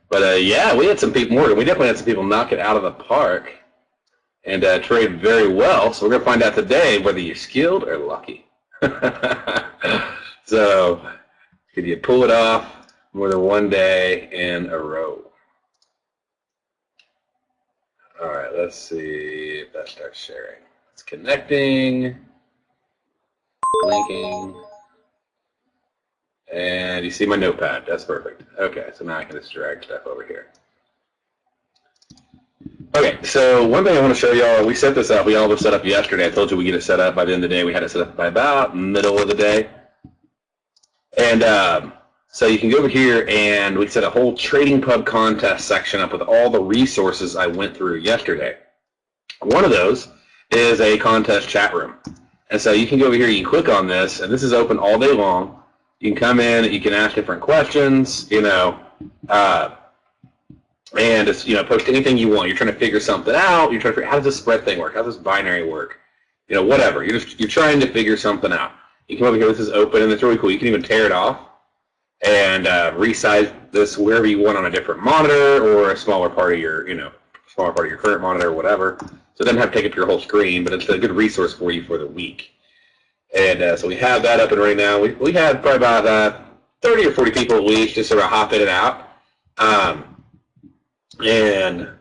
But yeah, we had some people, Morgan, we definitely had some people knock it out of the park and trade very well. So we're going to find out today whether you're skilled or lucky. So could you pull it off more than one day in a row? All right, let's see if that starts sharing. It's connecting, blinking, and you see my notepad. That's perfect. Okay, so now I can just drag stuff over here. Okay, so one thing I want to show y'all, we set this up. We all have set up yesterday. I told you we get it set up by the end of the day. We had it set up by about middle of the day. And so you can go over here and we set a whole Trading Pub contest section up with all the resources I went through yesterday. One of those is a contest chat room. And so you can go over here, you can click on this, and this is open all day long. You can come in, you can ask different questions, you know, and just, you know, post anything you want. You're trying to figure something out. You're trying to figure, how does this spread thing work? How does this binary work? You know, whatever. You're trying to figure something out. You come over here. This is open, and it's really cool. You can even tear it off and resize this wherever you want on a different monitor or a smaller part of your, you know, smaller part of your current monitor or whatever. So it doesn't have to take up your whole screen, but it's a good resource for you for the week. And so we have that up and running now. We had probably about 30 or 40 people at least just sort of hop in and out. And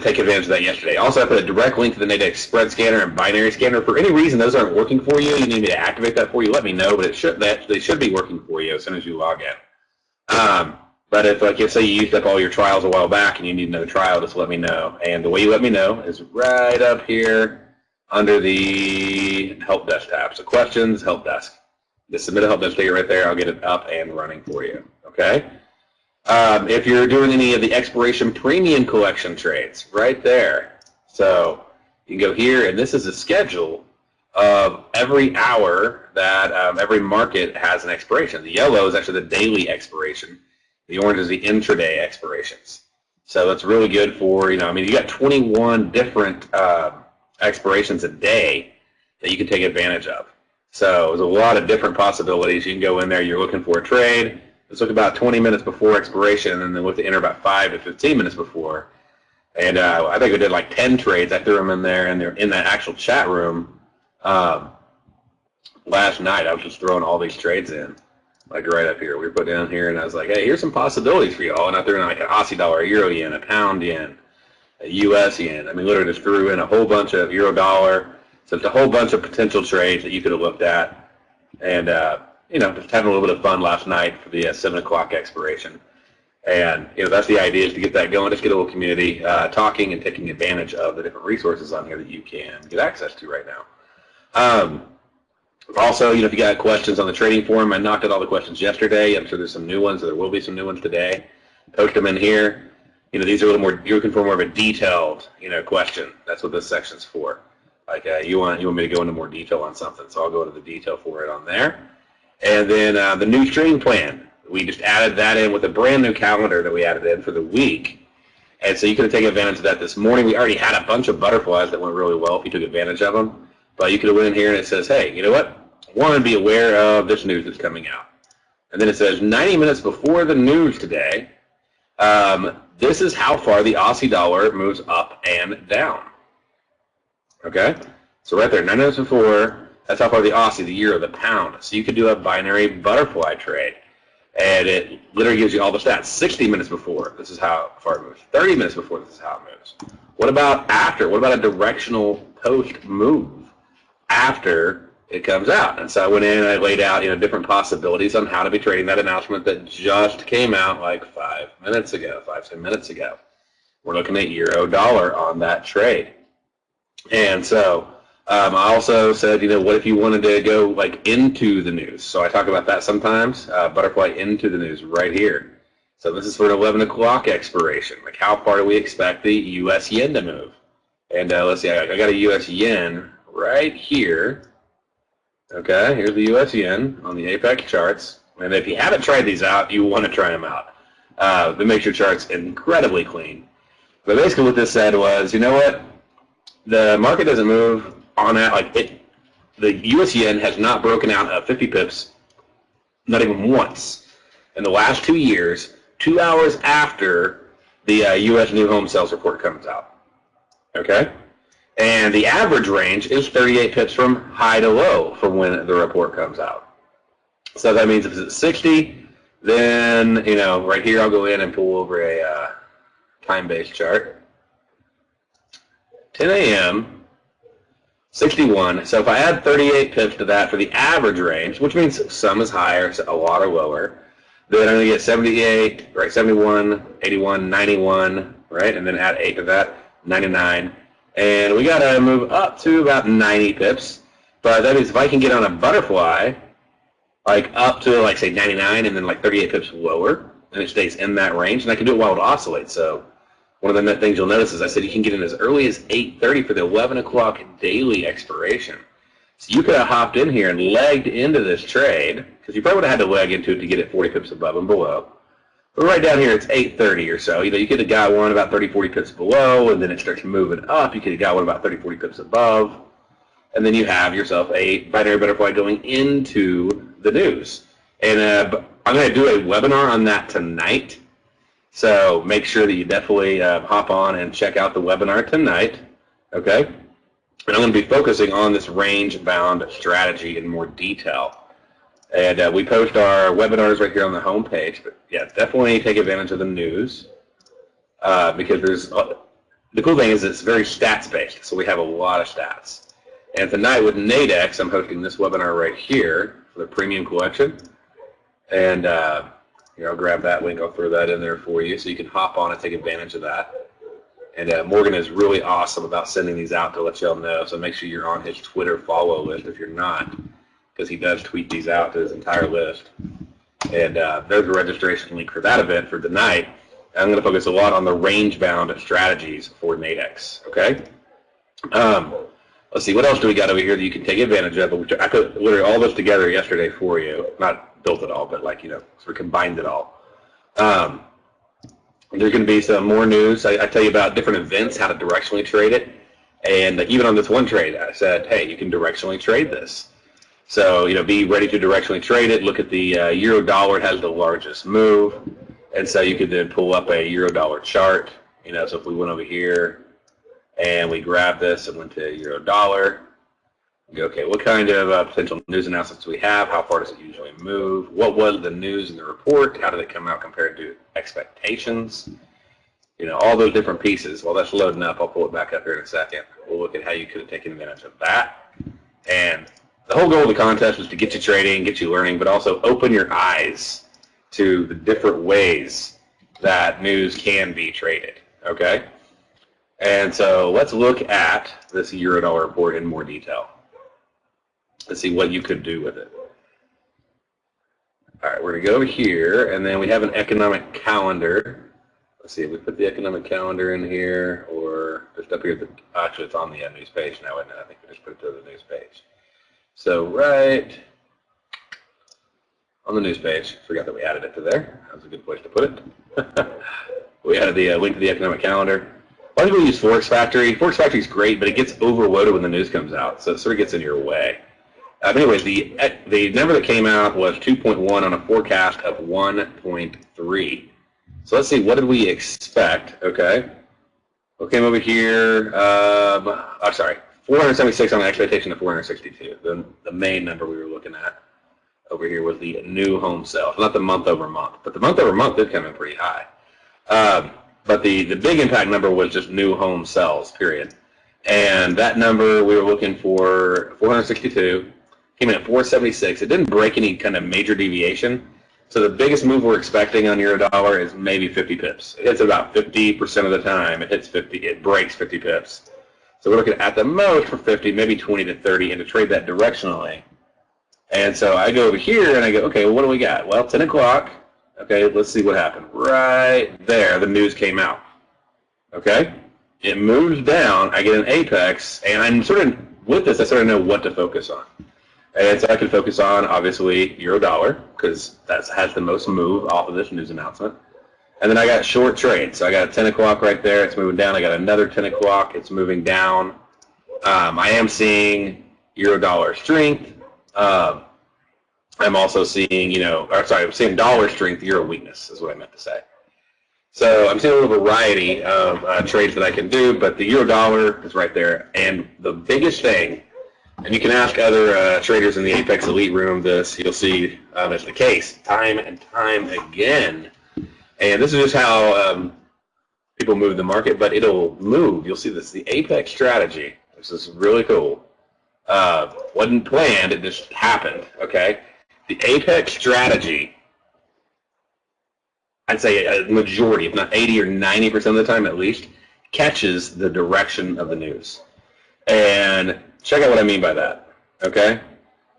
take advantage of that yesterday. Also, I put a direct link to the Nadex spread scanner and binary scanner. For any reason those aren't working for you, you need me to activate that for you, let me know, but they should be working for you as soon as you log in. But if, like, say you used up all your trials a while back and you need another trial, just let me know. And the way you let me know is right up here under the help desk tab. So questions, help desk. Just submit a help desk ticket right there. I'll get it up and running for you. Okay? If you're doing any of the expiration premium collection trades, right there. So you can go here, and this is a schedule of every hour that every market has an expiration. The yellow is actually the daily expiration. The orange is the intraday expirations. So that's really good for, you know, I mean, you got 21 different expirations a day that you can take advantage of. So there's a lot of different possibilities. You can go in there, you're looking for a trade. Let's look about 20 minutes before expiration, and then look to enter about 5 to 15 minutes before. And I think we did like 10 trades. I threw them in there, and they're in that actual chat room last night. I was just throwing all these trades in, like right up here. We put down here, and I was like, hey, here's some possibilities for you all. And I threw in like an Aussie dollar, a Euro yen, a pound yen, a US yen. I mean, literally just threw in a whole bunch of Euro dollar. So it's a whole bunch of potential trades that you could have looked at. And you know, just having a little bit of fun last night for the 7 o'clock expiration. And, you know, that's the idea, is to get that going, just get a little community talking and taking advantage of the different resources on here that you can get access to right now. Also, you know, if you got questions on the trading forum, I knocked out all the questions yesterday. I'm sure there's some new ones, or there will be some new ones today. Post them in here. You know, these are a little more, you're looking for more of a detailed, you know, question. That's what this section's for. Like, you want me to go into more detail on something, so I'll go into the detail for it on there. And then the new trading plan, we just added that in with a brand new calendar that we added in for the week. And so you could have taken advantage of that this morning. We already had a bunch of butterflies that went really well if you took advantage of them. But you could have went in here and it says, hey, you know what? One, be aware of this news that's coming out. And then it says 90 minutes before the news today, this is how far the Aussie dollar moves up and down. Okay? So right there, 90 minutes before, that's how far the Aussie, the euro, the pound. So you could do a binary butterfly trade. And it literally gives you all the stats. 60 minutes before, this is how far it moves. 30 minutes before, this is how it moves. What about after? What about a directional post move after it comes out? And so I went in and I laid out, you know, different possibilities on how to be trading that announcement that just came out like 5 minutes ago, 5-10 minutes ago. We're looking at euro dollar on that trade. And so I also said, you know, what if you wanted to go like into the news? So I talk about that sometimes, butterfly into the news right here. So this is for an 11 o'clock expiration. Like, how far do we expect the U.S. yen to move? And let's see, I got a U.S. yen right here. Okay, here's the U.S. yen on the APEC charts. And if you haven't tried these out, you want to try them out. It makes your charts incredibly clean. But basically what this said was, you know what? The market doesn't move on that, like the U.S. yen has not broken out of 50 pips, not even once, in the last 2 years 2 hours after the U.S. new home sales report comes out. Okay? And the average range is 38 pips from high to low from when the report comes out. So that means if it's at 60, then, right here I'll go in and pull over a time-based chart. 10 a.m., 61. So if I add 38 pips to that for the average range, which means some is higher, so a lot are lower, then I'm going to get 78, right, 71, 81, 91, right, and then add 8 to that, 99. And we got to move up to about 90 pips. But that means if I can get on a butterfly, like up to, like, say, 99 and then, like, 38 pips lower, and it stays in that range, and I can do it while it oscillates. So one of the things you'll notice is I said you can get in as early as 8:30 for the 11 o'clock daily expiration. So you could have hopped in here and legged into this trade, because you probably would have had to leg into it to get it 40 pips above and below. But right down here, it's 8:30 or so. You could have got one about 30, 40 pips below, and then it starts moving up. You could have got one about 30, 40 pips above. And then you have yourself a binary butterfly going into the news. And I'm going to do a webinar on that tonight. So make sure that you definitely hop on and check out the webinar tonight, okay? And I'm going to be focusing on this range-bound strategy in more detail. And we post our webinars right here on the home page. But yeah, definitely take advantage of the news because the cool thing is it's very stats-based, so we have a lot of stats. And tonight with Nadex, I'm hosting this webinar right here for the premium collection. And here, I'll grab that link. I'll throw that in there for you so you can hop on and take advantage of that. And Morgan is really awesome about sending these out to let y'all know. So make sure you're on his Twitter follow list if you're not, because he does tweet these out to his entire list. And there's a registration link for that event for tonight. I'm going to focus a lot on the range-bound strategies for Nadex. Okay. Let's see, what else do we got over here that you can take advantage of? I put literally all this together yesterday for you. Not built it all, but sort of combined it all. There's going to be some more news. I tell you about different events, how to directionally trade it. And even on this one trade, I said, hey, you can directionally trade this. So, be ready to directionally trade it. Look at the euro dollar. It has the largest move. And so you could then pull up a euro dollar chart. So if we went over here, and we grab this and went to euro dollar. Go, okay, what kind of potential news announcements do we have? How far does it usually move? What was the news in the report? How did it come out compared to expectations? All those different pieces. While that's loading up, I'll pull it back up here in a second. We'll look at how you could have taken advantage of that. And the whole goal of the contest was to get you trading, get you learning, but also open your eyes to the different ways that news can be traded, okay? And so let's look at this euro dollar report in more detail. Let's see what you could do with it. All right, we're going to go over here, and then we have an economic calendar. Let's see if we put the economic calendar in here, or just up here. Actually, it's on the news page now, isn't it? I think we just put it to the news page. So right on the news page, forgot that we added it to there. That was a good place to put it. We added the link to the economic calendar. A lot of people use Forex Factory. Forex Factory is great, but it gets overloaded when the news comes out, so it sort of gets in your way. But anyways, the number that came out was 2.1 on a forecast of 1.3. So let's see, what did we expect? Okay. We came over here, 476 on the expectation of 462. The main number we were looking at over here was the new home sales, not the month over month. But the month over month did come in pretty high. But the big impact number was just new home sales, period. And that number, we were looking for 462, came in at 476. It didn't break any kind of major deviation. So the biggest move we're expecting on euro dollar is maybe 50 pips. It hits about 50% of the time. It hits 50, it breaks 50 pips. So we're looking at the most for 50, maybe 20 to 30, and to trade that directionally. And so I go over here and I go, okay, well, what do we got? Well, 10 o'clock. Okay, let's see what happened. Right there, the news came out. Okay? It moves down. I get an apex, and I'm sort of, with this, I sort of know what to focus on. And so I can focus on, obviously, euro dollar, because that has the most move off of this news announcement. And then I got short trade. So I got a 10 o'clock right there. It's moving down. I got another 10 o'clock. It's moving down. I am seeing euro dollar strength. I'm also seeing, I'm seeing dollar strength, euro weakness is what I meant to say. So I'm seeing a little variety of trades that I can do, but the euro dollar is right there. And the biggest thing, and you can ask other traders in the Apex Elite room this, you'll see it's the case time and time again. And this is just how people move the market, but it'll move. You'll see this, the Apex strategy. This is really cool. Wasn't planned, it just happened, okay? The Apex strategy, I'd say a majority, if not 80 or 90% of the time at least, catches the direction of the news. And check out what I mean by that, okay?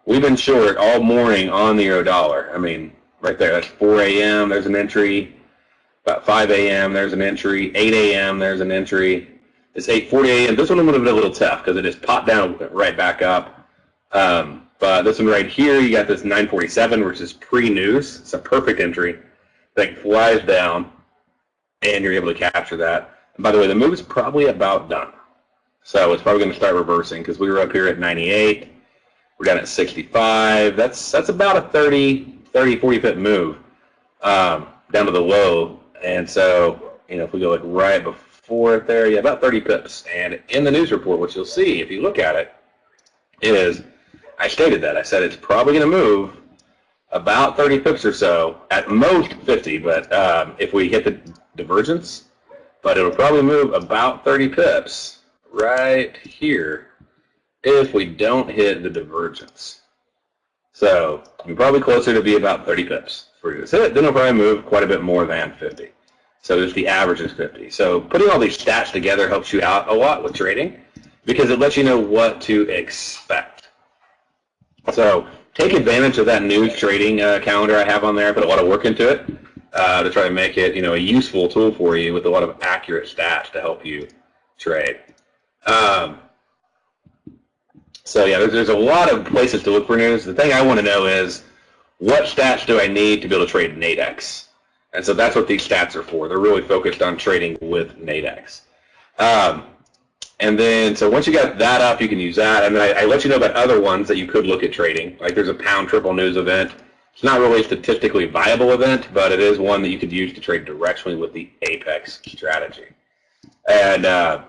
We've been short all morning on the euro dollar. I mean, right there, that's 4 a.m., there's an entry. About 5 a.m., there's an entry. 8 a.m., there's an entry. It's 8:40 a.m. This one would have been a little tough because it just popped down right back up. But this one right here, you got this 9:47, which is pre-news. It's a perfect entry. Thing flies down, and you're able to capture that. And by the way, the move is probably about done. So it's probably going to start reversing because we were up here at 98. We're down at 65. That's about a 40 pip move down to the low. And so, you know, if we go like right before it there, yeah, about 30 pips. And in the news report, what you'll see if you look at it is I stated that. I said it's probably going to move about 30 pips or so, at most 50, but if we hit the divergence, but it'll probably move about 30 pips right here if we don't hit the divergence. So we're probably closer to be about 30 pips. If we just hit it, then it'll probably move quite a bit more than 50. So just the average is 50. So putting all these stats together helps you out a lot with trading because it lets you know what to expect. So take advantage of that news trading calendar I have on there. I put a lot of work into it to try to make it, you know, a useful tool for you with a lot of accurate stats to help you trade. So yeah, there's a lot of places to look for news. The thing I want to know is what stats do I need to be able to trade Nadex? And so that's what these stats are for. They're really focused on trading with Nadex. And then, so once you got that up, you can use that. And then I let you know about other ones that you could look at trading. Like there's a pound triple news event. It's not really a statistically viable event, but it is one that you could use to trade directionally with the Apex strategy. And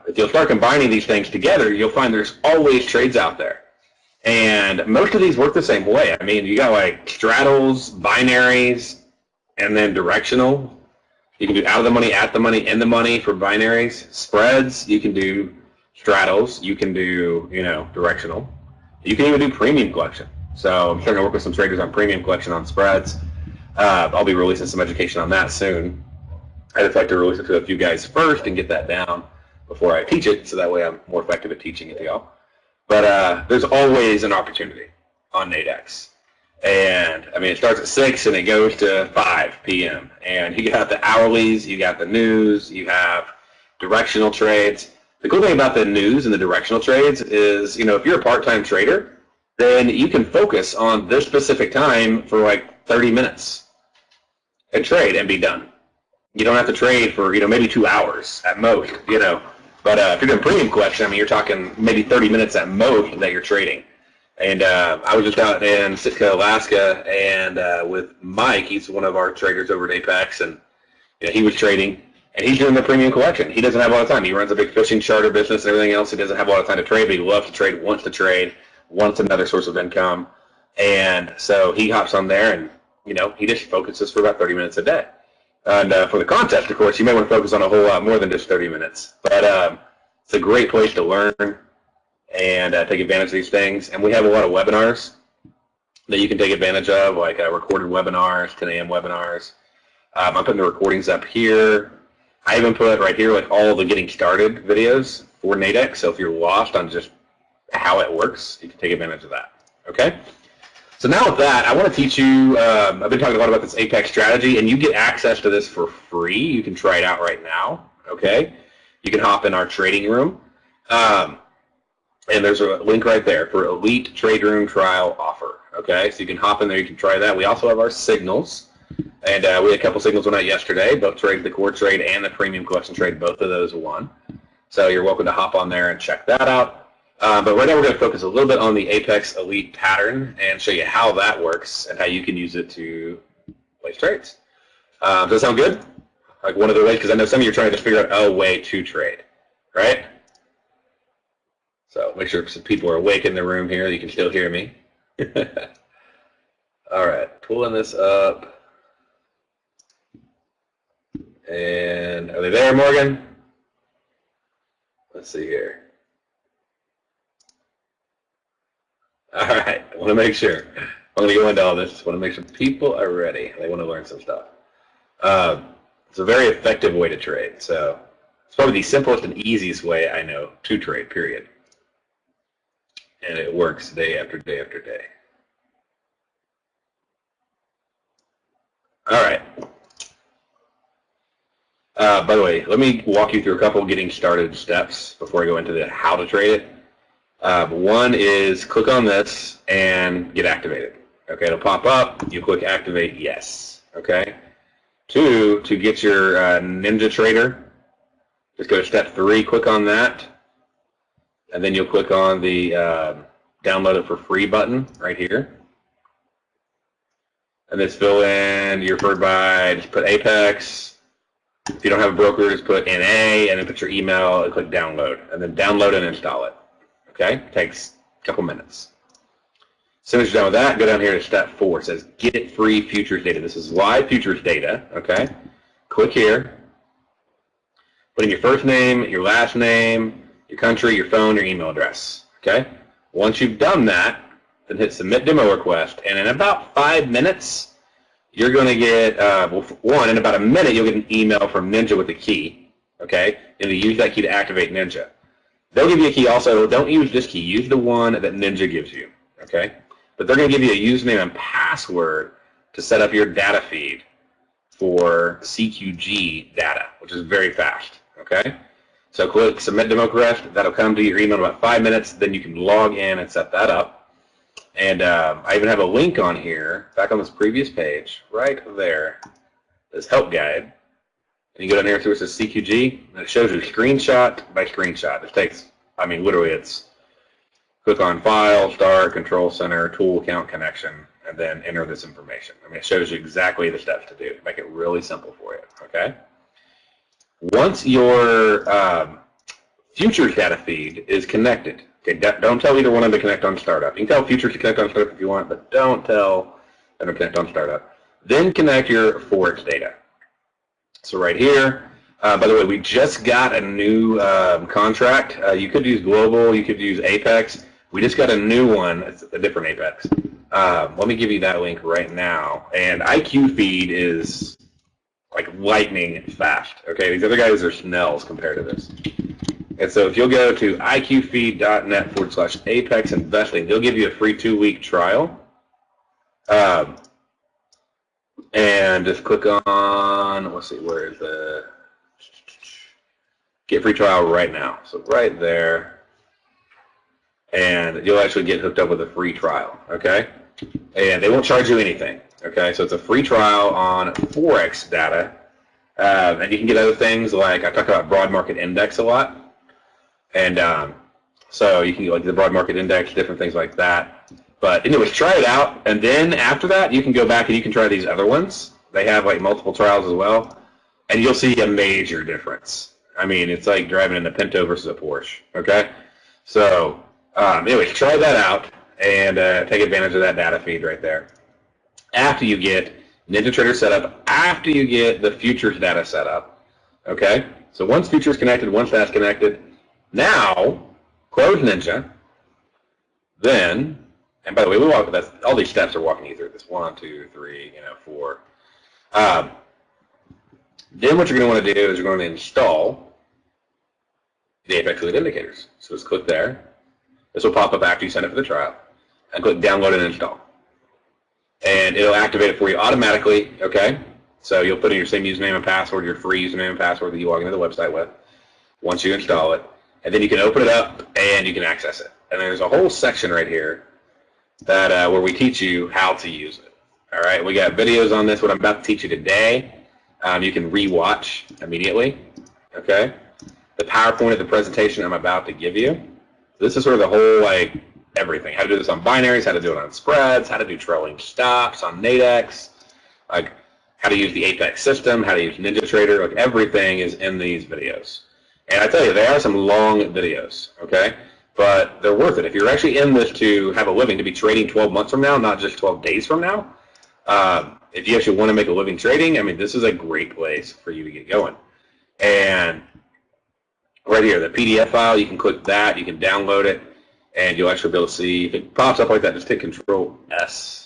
if you'll start combining these things together, you'll find there's always trades out there. And most of these work the same way. I mean, you got like straddles, binaries, and then directional. You can do out of the money, at the money, in the money for binaries. Spreads, you can do straddles, you can do, you know, directional. You can even do premium collection. So I'm starting to work with some traders on premium collection on spreads. I'll be releasing some education on that soon. I just like to release it to a few guys first and get that down before I teach it, so that way I'm more effective at teaching it to y'all. But there's always an opportunity on Nadex. And I mean, it starts at 6 and it goes to 5 p.m. And you got the hourlies, you got the news, you have directional trades. The cool thing about the news and the directional trades is, you know, if you're a part-time trader, then you can focus on this specific time for like 30 minutes and trade and be done. You don't have to trade for, you know, maybe 2 hours at most, you know. But if you're doing premium collection, I mean, you're talking maybe 30 minutes at most that you're trading. And I was just out in Sitka, Alaska, and with Mike, he's one of our traders over at Apex, and you know, he was trading, and he's doing the premium collection. He doesn't have a lot of time. He runs a big fishing charter business and everything else. He doesn't have a lot of time to trade, but he loves to trade, wants to trade, wants another source of income. And so he hops on there, and you know, he just focuses for about 30 minutes a day. And for the contest, of course, you may want to focus on a whole lot more than just 30 minutes. But it's a great place to learn and take advantage of these things. And we have a lot of webinars that you can take advantage of, like recorded webinars, 10 a.m. webinars. I'm putting the recordings up here. I even put right here like all the getting started videos for Nadex. So if you're lost on just how it works, you can take advantage of that. Okay? So now with that, I want to teach you, I've been talking a lot about this Apex strategy, and you get access to this for free. You can try it out right now. Okay? You can hop in our trading room. And there's a link right there for Elite Trade Room Trial Offer. Okay, so you can hop in there, you can try that. We also have our signals, and we had a couple signals went out yesterday, both trades, the core trade and the premium collection trade, both of those won. So you're welcome to hop on there and check that out. But right now we're going to focus a little bit on the Apex Elite pattern and show you how that works and how you can use it to place trades. Does that sound good? like one of the ways, because I know some of you are trying to figure out a way to trade, right? So make sure some people are awake in the room here. You can still hear me. All right, pulling this up. And are they there, Morgan? Let's see here. All right, I want to make sure. I'm going to go into all this. Just want to make sure people are ready. They want to learn some stuff. It's a very effective way to trade. So it's probably the simplest and easiest way I know to trade, period. And it works day after day after day. All right. By the way, let me walk you through a couple getting started steps before I go into the how to trade it. One is click on this and get activated. Okay, it'll pop up. You click activate yes. Okay. 2, to get your Ninja Trader, just go to step 3, click on that, and then you'll click on the download it for free button right here. And then fill in your referred by, just put Apex. If you don't have a broker, just put NA, and then put your email and click download, and then download and install it. Okay, takes a couple minutes. As soon as you're done with that, go down here to step 4. It says get free futures data. This is live futures data. Okay, click here. Put in your first name, your last name, your country, your phone, your email address. Okay. Once you've done that, then hit submit demo request, and in about 5 minutes, you're going to get in about a minute you'll get an email from Ninja with a key. Okay, and you use that key to activate Ninja. They'll give you a key also. Don't use this key. Use the one that Ninja gives you. Okay. But they're going to give you a username and password to set up your data feed for CQG data, which is very fast. Okay? So click Submit Demo Request. That'll come to your email in about 5 minutes. Then you can log in and set that up. And I even have a link on here, back on this previous page, right there, this help guide. And you go down here to where it says CQG, and it shows you screenshot by screenshot. It takes, I mean, literally it's click on File, Start, Control Center, Tool, Account Connection, and then enter this information. I mean, it shows you exactly the steps to do. Make it really simple for you, okay? Once your futures data feed is connected, okay, don't tell either one of them to connect on startup. You can tell futures to connect on startup if you want, but don't tell them to connect on startup. Then connect your Forex data. So right here, by the way, we just got a new contract. You could use Global, you could use Apex. We just got a new one. It's a different Apex. Let me give you that link right now. And IQ feed is like lightning fast. Okay, these other guys are snails compared to this. And so if you'll go to iqfeed.net/Apex Investing, they'll give you a free 2-week trial. And just click on, let's see, where is the get free trial right now. So right there. And you'll actually get hooked up with a free trial, okay? And they won't charge you anything, okay? So it's a free trial on Forex data. And you can get other things like, I talk about broad market index a lot. And so you can get like the broad market index, different things like that. But anyways, try it out. And then after that, you can go back and you can try these other ones. They have like multiple trials as well. And you'll see a major difference. I mean, it's like driving in a Pinto versus a Porsche, okay? So anyways, try that out and take advantage of that data feed right there. After you get Ninja Trader set up, after you get the futures data set up, okay? So once futures connected, once that's connected, now close Ninja, then, and by the way, all these steps are walking you through this, 1, 2, 3, 4. Then what you're going to want to do is you're going to install the Apex Lead Indicators. So just click there. This will pop up after you sign up for the trial. And click Download and Install. And it'll activate it for you automatically, okay? So you'll put in your same username and password, your free username and password that you log into the website with once you install it. And then you can open it up and you can access it. And there's a whole section right here that where we teach you how to use it. All right, we got videos on this. What I'm about to teach you today, you can re-watch immediately, okay? The PowerPoint of the presentation I'm about to give you. This is sort of the whole, like, everything. How to do this on binaries, how to do it on spreads, how to do trailing stops on Nadex, like how to use the Apex system, how to use NinjaTrader, like everything is in these videos. And I tell you, they are some long videos, okay? But they're worth it. If you're actually in this to have a living, to be trading 12 months from now, not just 12 days from now, if you actually want to make a living trading, I mean, this is a great place for you to get going. And right here, the PDF file, you can click that, you can download it, and you'll actually be able to see, if it pops up like that, just hit Control S,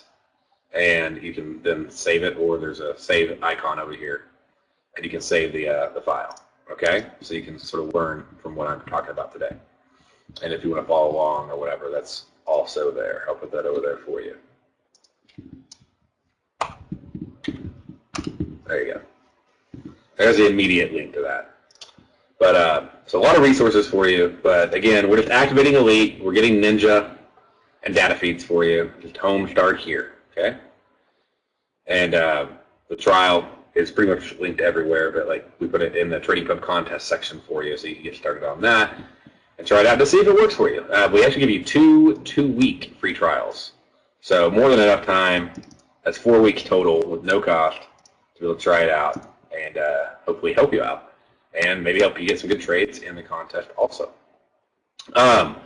and you can then save it, or there's a save icon over here, and you can save the file, okay? So you can sort of learn from what I'm talking about today. And if you want to follow along or whatever, that's also there. I'll put that over there for you. There you go. There's the immediate link to that. But so a lot of resources for you. But again, we're just activating Elite. We're getting Ninja and data feeds for you. Just home, start here. Okay. And the trial is pretty much linked everywhere. But like we put it in the Trading Pub contest section for you, so you can get started on that and try it out to see if it works for you. We actually give you two-week free trials. So more than enough time. That's 4 weeks total with no cost to be able to try it out and hopefully help you out and maybe help you get some good trades in the contest also. All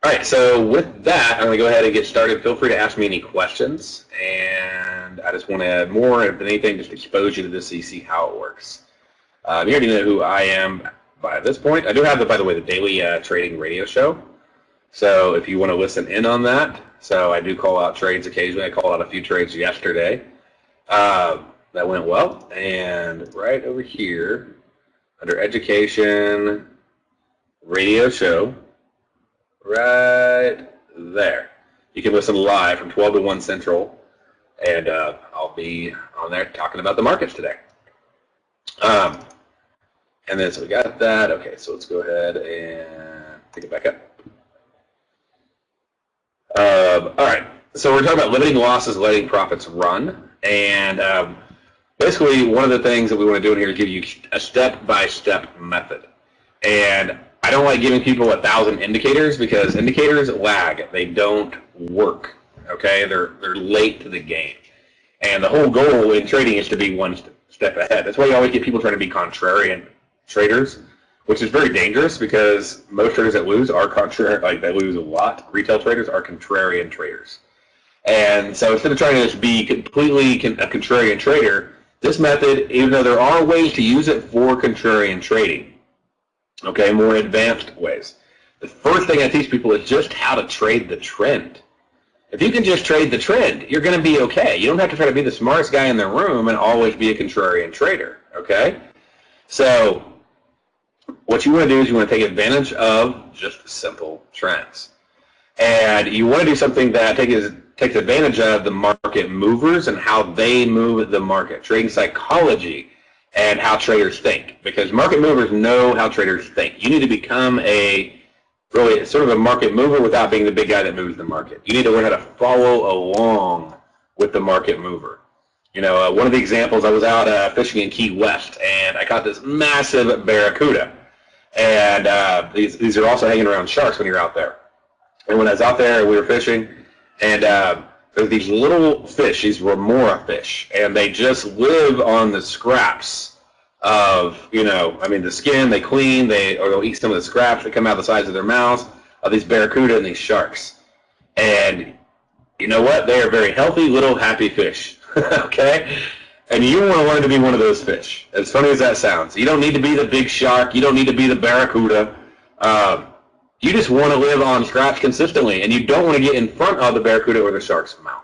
right, so with that, I'm going to go ahead and get started. Feel free to ask me any questions, and I just want to, more than anything, just expose you to this so you see how it works. You already know who I am by this point. I do have, by the way, the daily trading radio show. So if you want to listen in on that, so I do call out trades occasionally. I called out a few trades yesterday. That went well. And right over here, under Education, Radio Show, right there, you can listen live from 12 to 1 Central, and I'll be on there talking about the markets today. And then so we got that. Okay, so let's go ahead and pick it back up. All right, so we're talking about limiting losses, letting profits run, and basically one of the things that we want to do in here is give you a step-by-step method. And I don't like giving people 1,000 indicators because indicators lag; they don't work. Okay, they're late to the game, and the whole goal in trading is to be one step ahead. That's why you always get people trying to be contrarian traders, which is very dangerous because most traders that lose are contrarian, like they lose a lot. Retail traders are contrarian traders. And so instead of trying to just be completely a contrarian trader, this method, even though there are ways to use it for contrarian trading, okay, more advanced ways, the first thing I teach people is just how to trade the trend. If you can just trade the trend, you're going to be okay. You don't have to try to be the smartest guy in the room and always be a contrarian trader, okay? So what you want to do is you want to take advantage of just simple trends. And you want to do something that takes advantage of the market movers and how they move the market, trading psychology and how traders think. Because market movers know how traders think. You need to become really sort of a market mover without being the big guy that moves the market. You need to learn how to follow along with the market mover. You know, one of the examples, I was out fishing in Key West, and I caught this massive barracuda. And these are also hanging around sharks when you're out there. And when I was out there, we were fishing, and there's these little fish, these remora fish, and they just live on the scraps of, you know, I mean, the skin, they clean, or they'll eat some of the scraps that come out the sides of their mouths of these barracuda and these sharks. And you know what? They are very healthy, little, happy fish, okay? And you want to learn to be one of those fish, as funny as that sounds. You don't need to be the big shark. You don't need to be the barracuda. You just want to live on scraps consistently, and you don't want to get in front of the barracuda or the shark's mouth.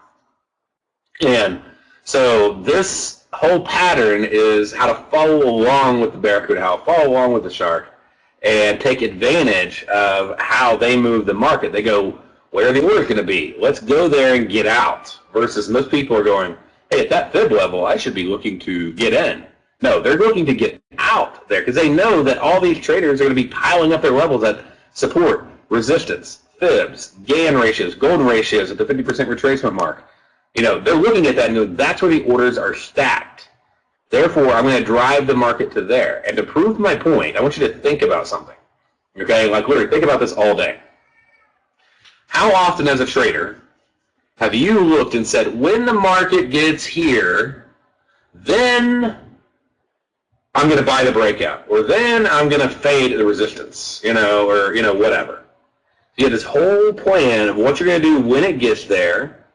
And so this whole pattern is how to follow along with the barracuda, how to follow along with the shark, and take advantage of how they move the market. They go, where are the orders going to be? Let's go there and get out. Versus most people are going, hey, at that fib level, I should be looking to get in. No, they're looking to get out there because they know that all these traders are going to be piling up their levels at support, resistance, fibs, Gann ratios, golden ratios at the 50% retracement mark. You know, they're looking at that and know that's where the orders are stacked. Therefore, I'm going to drive the market to there. And to prove my point, I want you to think about something. Okay, like literally think about this all day. How often as a trader have you looked and said, when the market gets here, then I'm going to buy the breakout, or then I'm going to fade the resistance, or whatever. You have this whole plan of what you're going to do when it gets there,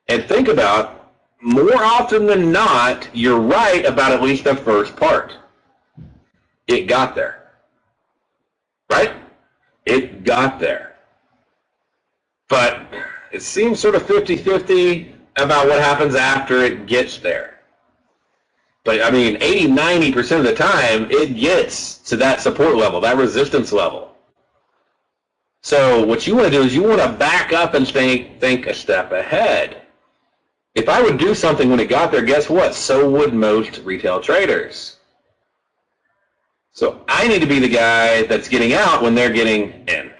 and think about, more often than not, you're right about at least the first part. It got there, right? It got there. But it seems sort of 50-50 about what happens after it gets there. But, 80-90% of the time, it gets to that support level, that resistance level. So what you want to do is you want to back up and think a step ahead. If I would do something when it got there, guess what? So would most retail traders. So I need to be the guy that's getting out when they're getting in.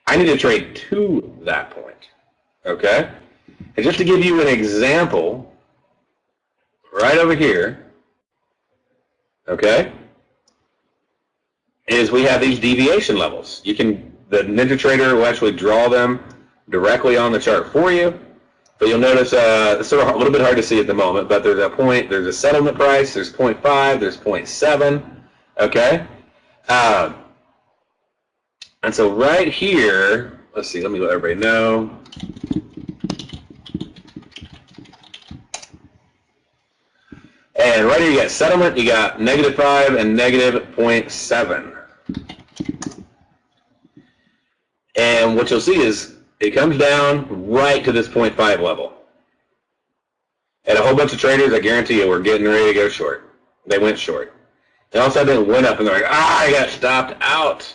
I need to trade to that point, okay? And just to give you an example, right over here, okay, is we have these deviation levels. The NinjaTrader will actually draw them directly on the chart for you. But you'll notice it's sort of a little bit hard to see at the moment, but there's a settlement price, there's 0.5, there's 0.7, okay? And so right here, let's see, let me let everybody know. And right here you got settlement, you got -5 and -0.7. And what you'll see is it comes down right to this 0.5 level. And a whole bunch of traders, I guarantee you, were getting ready to go short. They went short. And all of a sudden it went up and they're like, I got stopped out.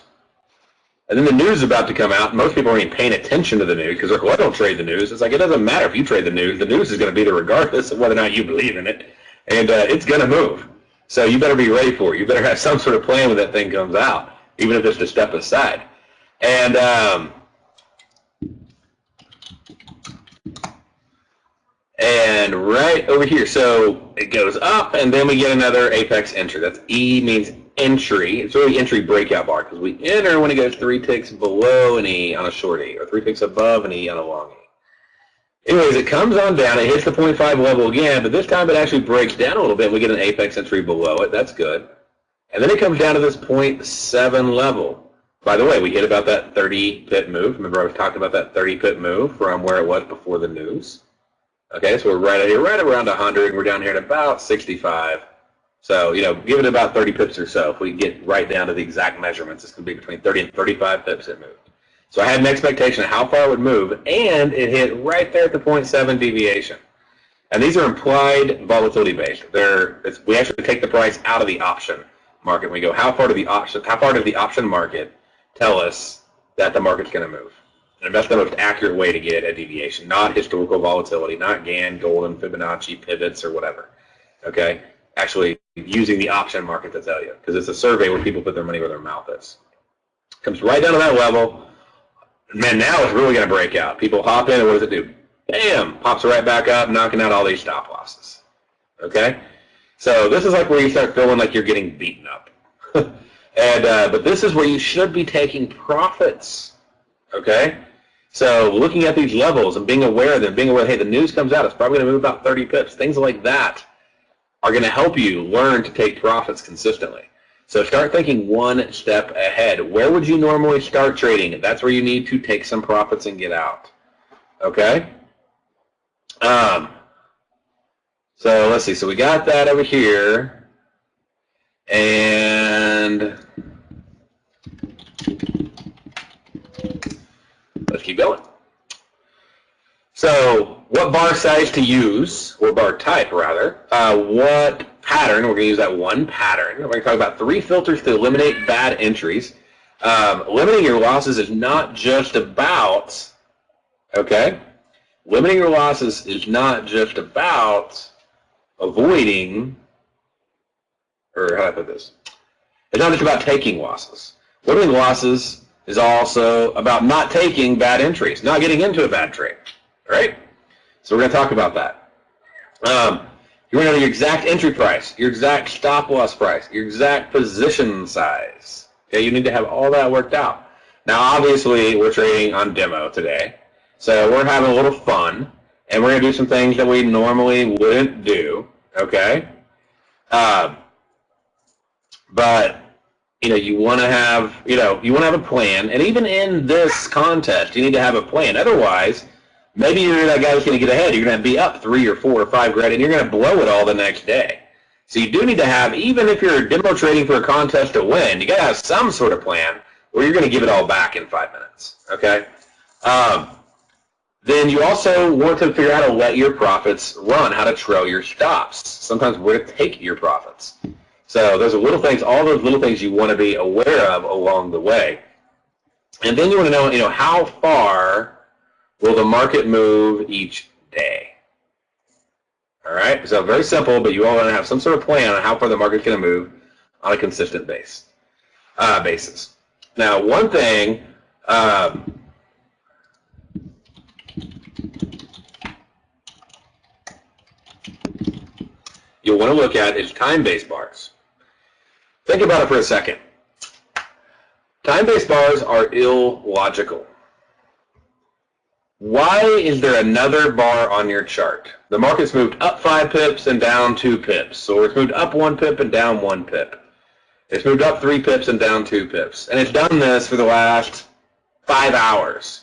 And then the news is about to come out. Most people aren't even paying attention to the news because they're like, well, I don't trade the news. It's like, it doesn't matter if you trade the news. The news is going to be there regardless of whether or not you believe in it. And it's going to move. So you better be ready for it. You better have some sort of plan when that thing comes out, even if it's to step aside. And right over here, so it goes up, and then we get another apex entry. That's E means entry. It's really entry breakout bar because we enter when it goes 3 ticks below an E on a short E, or 3 ticks above an E on a long E. Anyways, it comes on down. It hits the 0.5 level again, but this time it actually breaks down a little bit. We get an apex entry below it. That's good. And then it comes down to this 0.7 level. By the way, we hit about that 30-pip move. Remember I was talking about that 30-pip move from where it was before the news? Okay, so we're right out here, right around 100. We're down here at about 65. So, give it about 30 pips or so. If we get right down to the exact measurements, it's going to be between 30 and 35 pips it moved. So I had an expectation of how far it would move, and it hit right there at the 0.7 deviation. And these are implied volatility based. We actually take the price out of the option market. We go, how far does the option market tell us that the market's going to move? And that's the most accurate way to get a deviation, not historical volatility, not Gann, Golden, Fibonacci, pivots, or whatever. Okay? Actually using the option market to tell you, because it's a survey where people put their money where their mouth is. Comes right down to that level. Man, now it's really going to break out. People hop in, and what does it do? Bam! Pops right back up, knocking out all these stop losses. Okay? So this is like where you start feeling like you're getting beaten up. But this is where you should be taking profits. Okay? So looking at these levels and being aware of them, being aware, hey, the news comes out, it's probably going to move about 30 pips. Things like that are going to help you learn to take profits consistently. So start thinking one step ahead. Where would you normally start trading? That's where you need to take some profits and get out. Okay? So let's see. So we got that over here. And let's keep going. So what bar size to use, or bar type rather, what pattern, we're going to use that one pattern. We're going to talk about 3 filters to eliminate bad entries. Limiting your losses is not just about, okay, limiting your losses is not just about avoiding, or how do I put this? It's not just about taking losses. Limiting losses is also about not taking bad entries, not getting into a bad trade, right? So we're going to talk about that. You want to know your exact entry price, your exact stop loss price, your exact position size. Okay, you need to have all that worked out. Now, obviously, we're trading on demo today, so we're having a little fun, and we're going to do some things that we normally wouldn't do, okay? But you want to have, you want to have a plan, and even in this contest, you need to have a plan. Otherwise, maybe you're that guy who's going to get ahead. You're going to be up 3 or 4 or 5 grand, and you're going to blow it all the next day. So you do need to have, even if you're demo trading for a contest to win, you got to have some sort of plan where you're going to give it all back in 5 minutes, okay? Then you also want to figure out how to let your profits run, how to trail your stops, sometimes where to take your profits. So those are little things, all those little things you want to be aware of along the way. And then you want to know, how far will the market move each day? All right, so very simple, but you all want to have some sort of plan on how far the market's going to move on a consistent basis. Now, one thing, you'll want to look at is time-based bars. Think about it for a second. Time-based bars are illogical. Why is there another bar on your chart? The market's moved up 5 pips and down 2 pips, or it's moved up 1 pip and down 1 pip. It's moved up 3 pips and down 2 pips, and it's done this for the last 5 hours.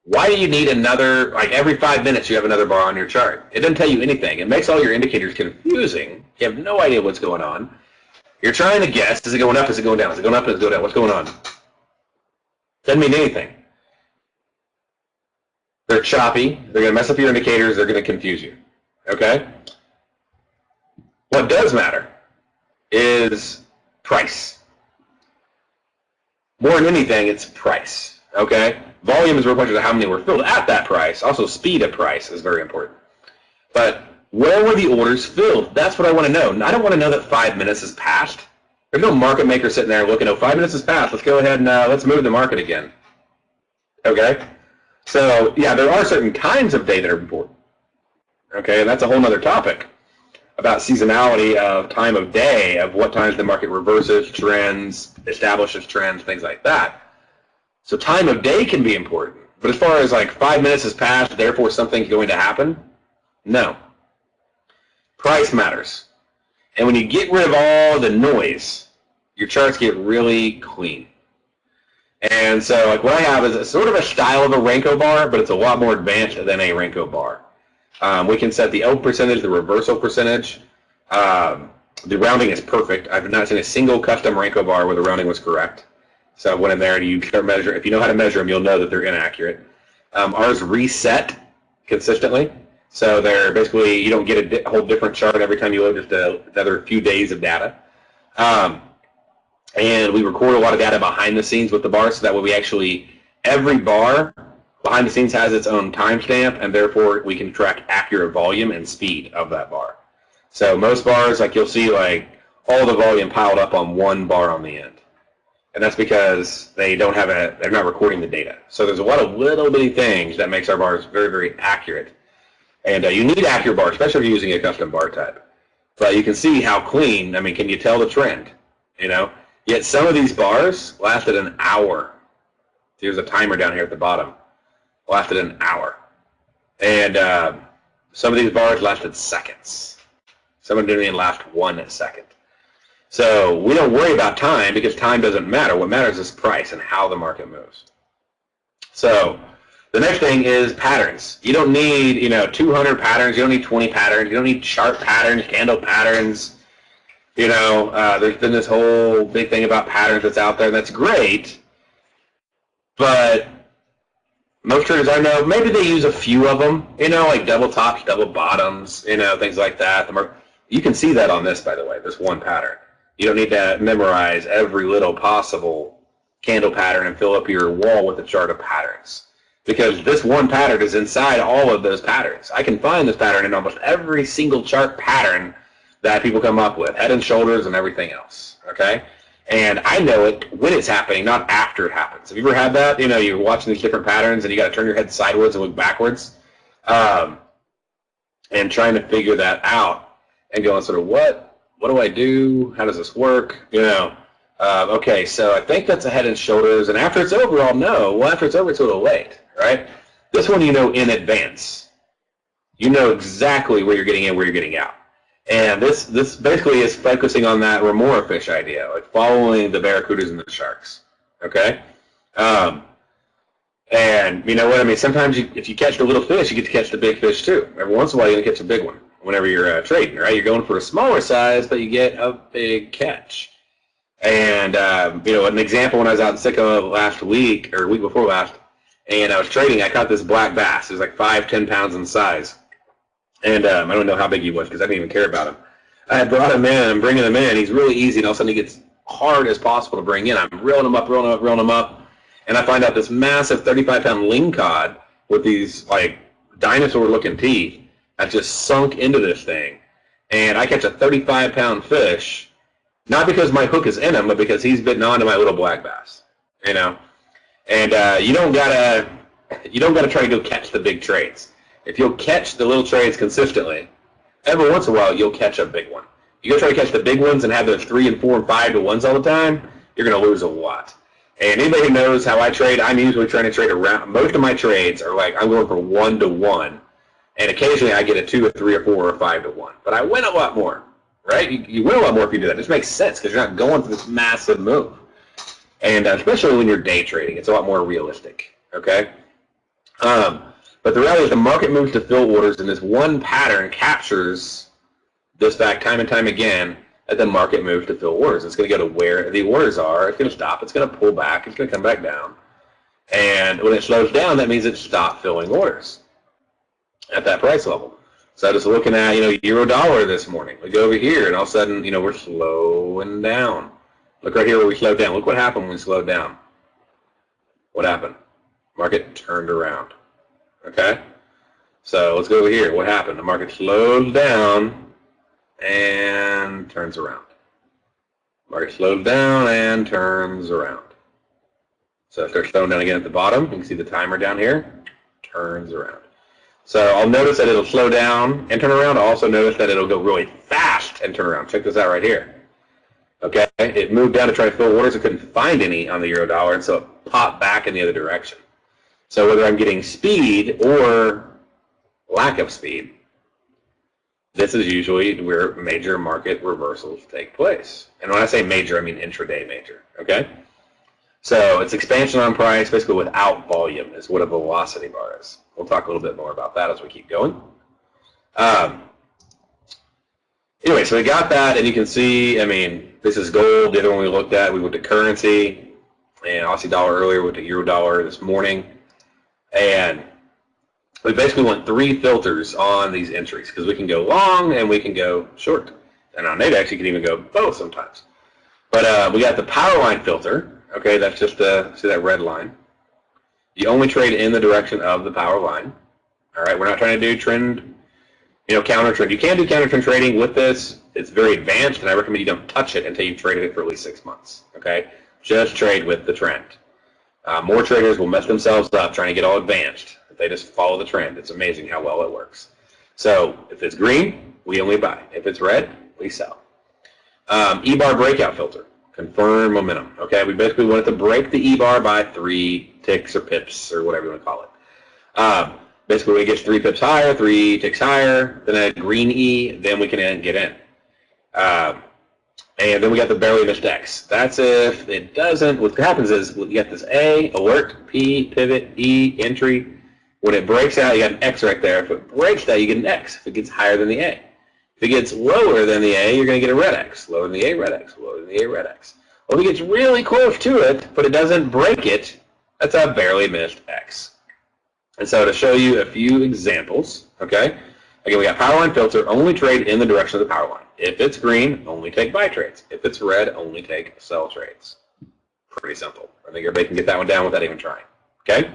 Why do you need another, like every 5 minutes you have another bar on your chart? It doesn't tell you anything. It makes all your indicators confusing. You have no idea what's going on. You're trying to guess, is it going up, is it going down, is it going up, is it going down, what's going on? Doesn't mean anything. They're choppy, they're going to mess up your indicators, they're going to confuse you, okay? What does matter is price. More than anything, it's price, okay? Volume is a reflection of how many were filled at that price. Also, speed of price is very important. But where were the orders filled? That's what I want to know. I don't want to know that 5 minutes has passed. There's no market maker sitting there looking, 5 minutes has passed. Let's go ahead and let's move the market again. Okay? So, yeah, there are certain times of day that are important. Okay, and that's a whole other topic about seasonality of time of day, of what times the market reverses trends, establishes trends, things like that. So time of day can be important. But as far as like 5 minutes has passed, therefore something's going to happen, no. Price matters. And when you get rid of all the noise, your charts get really clean. And so like what I have is a sort of a style of a Renko bar, but it's a lot more advanced than a Renko bar. We can set the O percentage, the reversal percentage. The rounding is perfect. I've not seen a single custom Renko bar where the rounding was correct. So I went in there and you start measuring. If you know how to measure them, you'll know that they're inaccurate. Ours reset consistently. So they're basically, you don't get a whole different chart every time you load just another few days of data. And we record a lot of data behind the scenes with the bar, so that way we actually, every bar behind the scenes has its own timestamp, and therefore we can track accurate volume and speed of that bar. So most bars, like you'll see like all the volume piled up on one bar on the end. And that's because they don't have they're not recording the data. So there's a lot of little bitty things that makes our bars very, very accurate. And you need accurate bars, especially if you're using a custom bar type. But you can see how clean, I mean, can you tell the trend, Yet some of these bars lasted an hour. Here's a timer down here at the bottom. Lasted an hour. And some of these bars lasted seconds. Some of them didn't even last 1 second. So we don't worry about time because time doesn't matter. What matters is price and how the market moves. So the next thing is patterns. You don't need 200 patterns. You don't need 20 patterns. You don't need chart patterns, candle patterns. There's been this whole big thing about patterns that's out there, and that's great. But most traders I know, maybe they use a few of them, like double tops, double bottoms, things like that. You can see that on this, by the way, this one pattern. You don't need to memorize every little possible candle pattern and fill up your wall with a chart of patterns. Because this one pattern is inside all of those patterns. I can find this pattern in almost every single chart pattern that people come up with, head and shoulders and everything else, okay? And I know it when it's happening, not after it happens. Have you ever had that? You're watching these different patterns and you got to turn your head sideways and look backwards, and trying to figure that out and going sort of, what do I do? How does this work? Okay, so I think that's a head and shoulders, and after it's over, I'll know. Well, after it's over, it's a little late, right? This one you know in advance. you know exactly where you're getting in, where you're getting out. And this basically is focusing on that remora fish idea, like following the barracudas and the sharks. Okay? And you know what I mean? Sometimes if you catch the little fish, you get to catch the big fish too. Every once in a while, you're going to catch a big one whenever you're trading, right? You're going for a smaller size, but you get a big catch. And, you know, an example, when I was out in Sicko last week, or week before last, and I was trading, I caught this black bass. It was like 5-10 pounds in size. And I don't know how big he was because I didn't even care about him. I brought him in, I'm bringing him in. He's really easy, and all of a sudden he gets hard as possible to bring in. I'm reeling him up, reeling him up, reeling him up. And I find out this massive 35-pound lingcod with these, like, dinosaur-looking teeth that just sunk into this thing. And I catch a 35-pound fish, not because my hook is in him, but because he's bitten onto my little black bass, you know. And you don't gotta try to go catch the big trades. If you'll catch the little trades consistently, every once in a while you'll catch a big one. You go try to catch the big ones and have those 3 and 4 and 5 to 1s all the time, you're gonna lose a lot. And anybody who knows how I trade, I'm usually trying to trade around. Most of my trades are like I'm going for 1 to 1, and occasionally I get a 2 or 3 or 4 or 5 to 1. But I win a lot more, right? You win a lot more if you do that. It just makes sense because you're not going for this massive move. And especially when you're day trading, it's a lot more realistic, okay? But the reality is the market moves to fill orders, and this one pattern captures this fact time and time again that the market moves to fill orders. It's going to go to where the orders are. It's going to stop. It's going to pull back. It's going to come back down. And when it slows down, that means it stopped filling orders at that price level. So just looking at, you know, euro dollar this morning. We go over here, and all of a sudden, you know, we're slowing down. Look right here where we slowed down. Look what happened when we slowed down. What happened? Market turned around. Okay? So let's go over here. What happened? The market slows down and turns around. Market slows down and turns around. So it starts slowing down again at the bottom. You can see the timer down here. Turns around. So I'll notice that it'll slow down and turn around. I'll also notice that it'll go really fast and turn around. Check this out right here. Okay, it moved down to try to fill orders. It couldn't find any on the euro dollar, and so it popped back in the other direction. So whether I'm getting speed or lack of speed, this is usually where major market reversals take place. And when I say major, I mean intraday major, okay? So it's expansion on price, basically without volume, is what a velocity bar is. We'll talk a little bit more about that as we keep going. Anyway, so we got that, and you can see, I mean, this is gold. The other one we looked at currency, and Aussie dollar earlier, we went to euro dollar this morning. And we basically want 3 filters on these entries because we can go long and we can go short. And on Nadex, you can even go both sometimes. But we got the power line filter. Okay, that's just see that red line. You only trade in the direction of the power line. All right, we're not trying to do trend, you know, counter trend. You can do counter trend trading with this. It's very advanced, and I recommend you don't touch it until you've traded it for at least 6 months. Okay, just trade with the trend. More traders will mess themselves up trying to get all advanced if they just follow the trend. It's amazing how well it works. So if it's green, we only buy. If it's red, we sell. E-bar breakout filter, confirm momentum. Okay, we basically want it to break the E-bar by 3 ticks or pips or whatever you want to call it. Basically, when it gets 3 pips higher, 3 ticks higher than a green E, then we can get in. And then we got the barely missed X. That's if it doesn't. What happens is you got this A, alert, P, pivot, E, entry. When it breaks out, you got an X right there. If it breaks that, you get an X. If it gets higher than the A. If it gets lower than the A, you're going to get a red X. Lower than the A, red X. Lower than the A, red X. Well, if it gets really close to it, but it doesn't break it, that's a barely missed X. And so to show you a few examples, okay? Again, we got power line filter, only trade in the direction of the power line. If it's green, only take buy trades. If it's red, only take sell trades. Pretty simple. I think everybody can get that one down without even trying. Okay?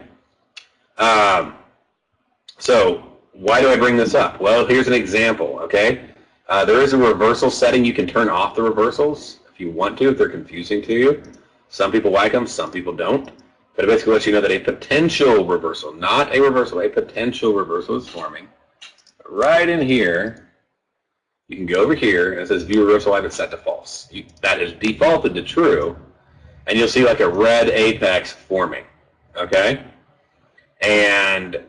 So why do I bring this up? Well, here's an example, okay? There is a reversal setting. You can turn off the reversals if you want to, if they're confusing to you. Some people like them, some people don't. But it basically lets you know that a potential reversal, not a reversal, a potential reversal is forming. Right in here, you can go over here, and it says view reversal, I have it set to false. That is defaulted to true, and you'll see like a red apex forming, okay? And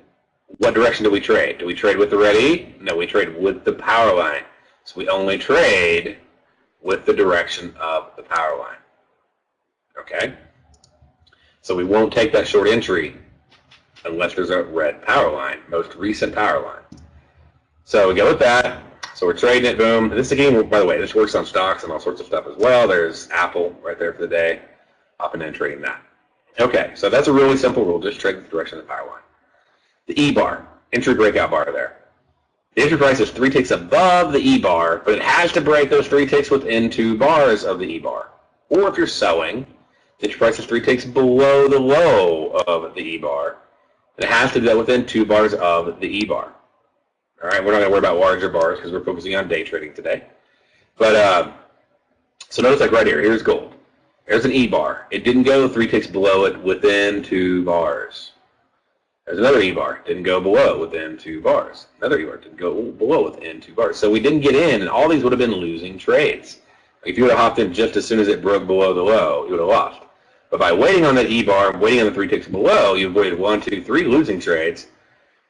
what direction do we trade? Do we trade with the red E? No, we trade with the power line. So we only trade with the direction of the power line. Okay? So we won't take that short entry unless there's a red power line, most recent power line. So we go with that. So we're trading it, boom. This again, by the way, this works on stocks and all sorts of stuff as well. There's Apple right there for the day, up and in trading that. Okay, so that's a really simple rule. Just trade the direction of the power line. The E bar, entry breakout bar there. The entry price is 3 ticks above the E bar, but it has to break those 3 ticks within 2 bars of the E bar. Or if you're selling, the entry price is 3 ticks below the low of the E bar. And it has to do that within 2 bars of the E bar. All right, we're not going to worry about larger bars because we're focusing on day trading today. But so notice like right here, here's gold. There's an E bar. It didn't go 3 ticks below it within 2 bars. There's another E bar. Didn't go below within 2 bars. Another E bar didn't go below within 2 bars. So we didn't get in, and all these would have been losing trades. If you would have hopped in just as soon as it broke below the low, you would have lost. But by waiting on that E bar, waiting on the 3 ticks below, you avoided 1, 2, 3 losing trades.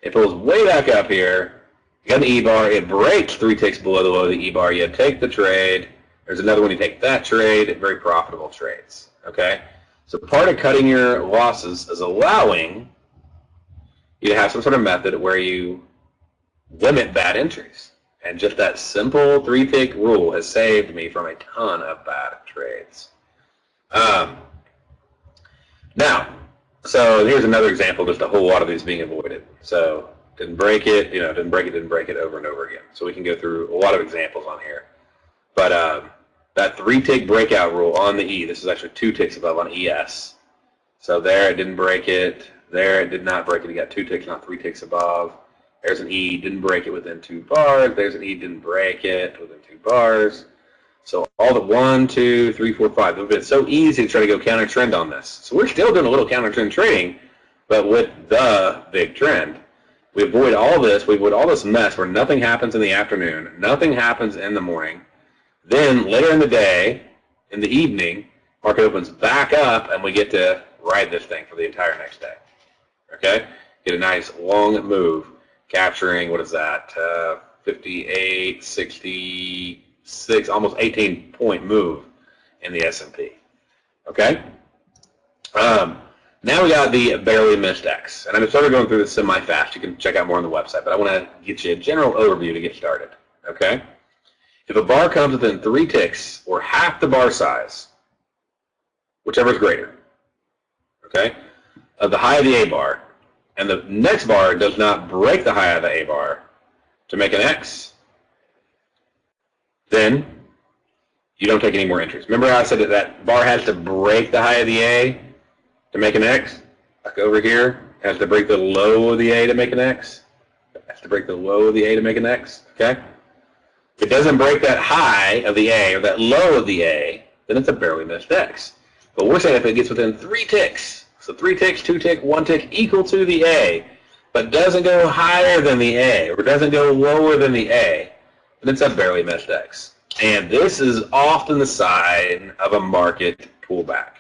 It pulls way back up here. You got an E bar. It breaks 3 ticks below the low of the E bar. You take the trade. There's another one. You take that trade. Very profitable trades. Okay. So part of cutting your losses is allowing you to have some sort of method where you limit bad entries. And just that simple 3-tick rule has saved me from a ton of bad trades. Now, so here's another example, just a whole lot of these being avoided. So didn't break it, didn't break it over and over again. So we can go through a lot of examples on here. But that 3-tick breakout rule on the E, this is actually 2 ticks above on ES. So there it didn't break it. There it did not break it. You got 2 ticks, not 3 ticks above. There's an E, didn't break it within 2 bars. There's an E, didn't break it within 2 bars. So all the 1, 2, 3, 4, 5. It's been so easy to try to go counter trend on this. So we're still doing a little counter trend trading, but with the big trend. We avoid all this. We avoid all this mess where nothing happens in the afternoon, nothing happens in the morning. Then later in the day, in the evening, market opens back up, and we get to ride this thing for the entire next day. Okay? Get a nice long move, capturing, what is that, 58, 66, almost 18-point move in the S&P. Okay? Now we got the barely missed X. And I'm started going through this semi-fast. You can check out more on the website, but I want to get you a general overview to get started. Okay? If a bar comes within 3 ticks or half the bar size, whichever is greater, okay, of the high of the A bar, and the next bar does not break the high of the A bar to make an X, then you don't take any more entries. Remember how I said that that bar has to break the high of the A to make an X? Like over here, it has to break the low of the A to make an X. It has to break the low of the A to make an X, okay? If it doesn't break that high of the A or that low of the A, then it's a barely missed X. But we're saying if it gets within 3 ticks, so 3 ticks, 2 tick, 1 tick equal to the A, but doesn't go higher than the A or doesn't go lower than the A, then it's a barely missed X. And this is often the sign of a market pullback.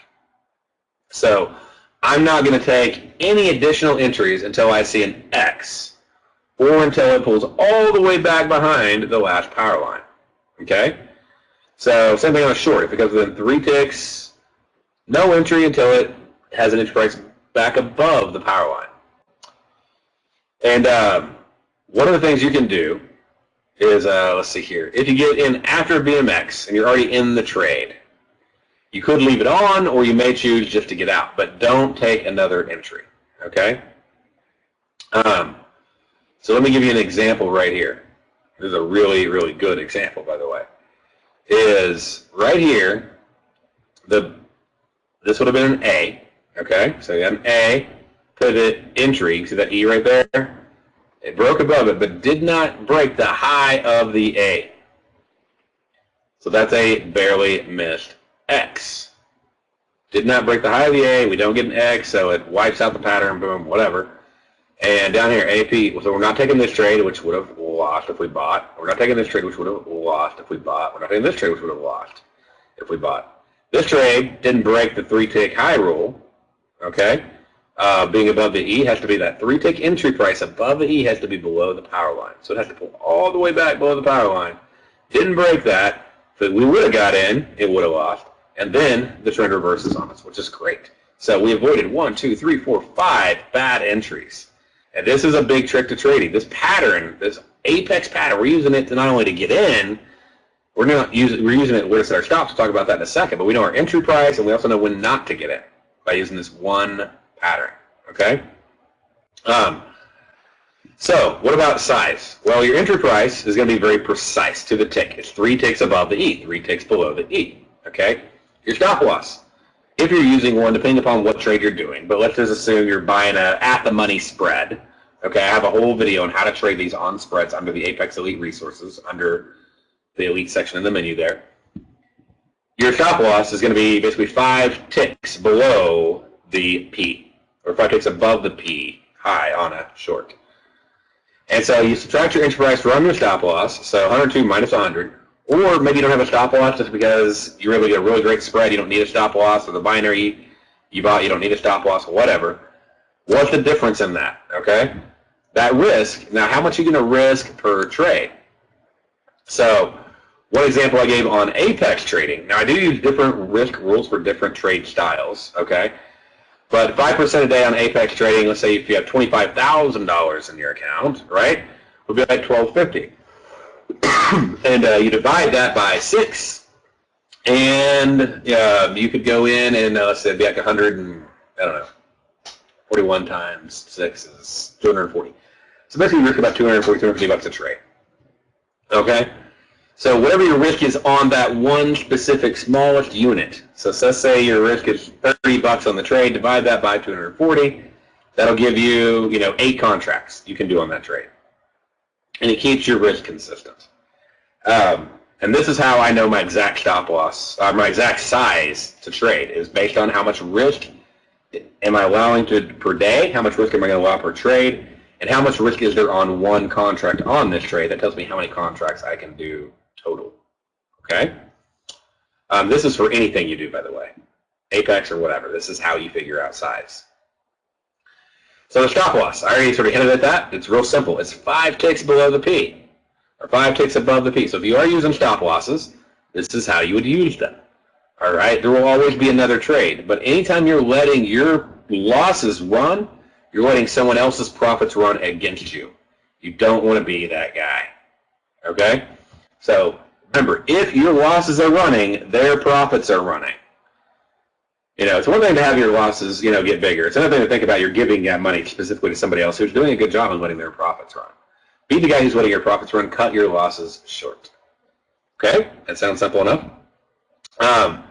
So I'm not going to take any additional entries until I see an X or until it pulls all the way back behind the last power line. Okay? So same thing on a short. If it goes within 3 ticks, no entry until it has an entry price back above the power line. And one of the things you can do is, let's see here, if you get in after BMX and you're already in the trade, you could leave it on or you may choose just to get out, but don't take another entry, okay? So let me give you an example right here. This is a really, really good example, by the way. Is right here, this would have been an A, okay? So you have an A, pivot, entry. You see that E right there? It broke above it, but did not break the high of the A. So that's a barely missed X. Did not break the high of the A. We don't get an X, so it wipes out the pattern, boom, whatever. And down here, AP, so we're not taking this trade, which would have lost if we bought. We're not taking this trade, which would have lost if we bought. We're not taking this trade, which would have lost if we bought. This trade didn't break the 3-tick high rule, okay? being above the E has to be that 3-tick entry price above the E has to be below the power line. So it has to pull all the way back below the power line. Didn't break that. So we would have got in, it would have lost. And then the trend reverses on us, which is great. So we avoided 1, 2, 3, 4, 5 bad entries. And this is a big trick to trading. This pattern, this apex pattern, we're using it to not only to get in, we're using it where to set our stops. We'll talk about that in a second. But we know our entry price, and we also know when not to get in by using this one pattern. Okay? So what about size? Well, your entry price is going to be very precise to the tick. It's 3 ticks above the E, 3 ticks below the E. Okay? Your stop loss, if you're using one, depending upon what trade you're doing, but let's just assume you're buying a at-the-money spread. Okay, I have a whole video on how to trade these on spreads under the Apex Elite resources, under the Elite section in the menu there. Your stop loss is going to be basically 5 ticks below the P, or 5 ticks above the P high on a short. And so you subtract your entry price from your stop loss, so 102 minus 100. Or maybe you don't have a stop loss just because you're able to get a really great spread. You don't need a stop loss, or the binary you bought, you don't need a stop loss, whatever. What's the difference in that? Okay, that risk. Now, how much are you going to risk per trade? So, one example I gave on Apex trading. Now, I do use different risk rules for different trade styles. Okay, but 5% a day on Apex trading. Let's say if you have $25,000 in your account, right, would be like $12.50. And you divide that by 6, and you could go in and let's say it'd be like 100 and I don't know, 41 times 6 is 240. So basically, you risk about 240, 250 bucks a trade. Okay, so whatever your risk is on that one specific smallest unit. So let's say your risk is 30 bucks on the trade. Divide that by 240. That'll give you 8 contracts you can do on that trade. And it keeps your risk consistent. And this is how I know my exact stop loss, my exact size to trade is based on how much risk am I allowing per day, how much risk am I going to allow per trade, and how much risk is there on one contract on this trade. That tells me how many contracts I can do total. Okay? This is for anything you do, by the way, Apex or whatever. This is how you figure out size. So the stop loss, I already sort of hinted at that. It's real simple. It's 5 ticks below the P, or 5 ticks above the P. So if you are using stop losses, this is how you would use them. All right? There will always be another trade. But anytime you're letting your losses run, you're letting someone else's profits run against you. You don't want to be that guy. Okay? So remember, if your losses are running, their profits are running. It's one thing to have your losses, get bigger. It's another thing to think about you're giving that money specifically to somebody else who's doing a good job of letting their profits run. Be the guy who's letting your profits run. Cut your losses short. Okay? That sounds simple enough. All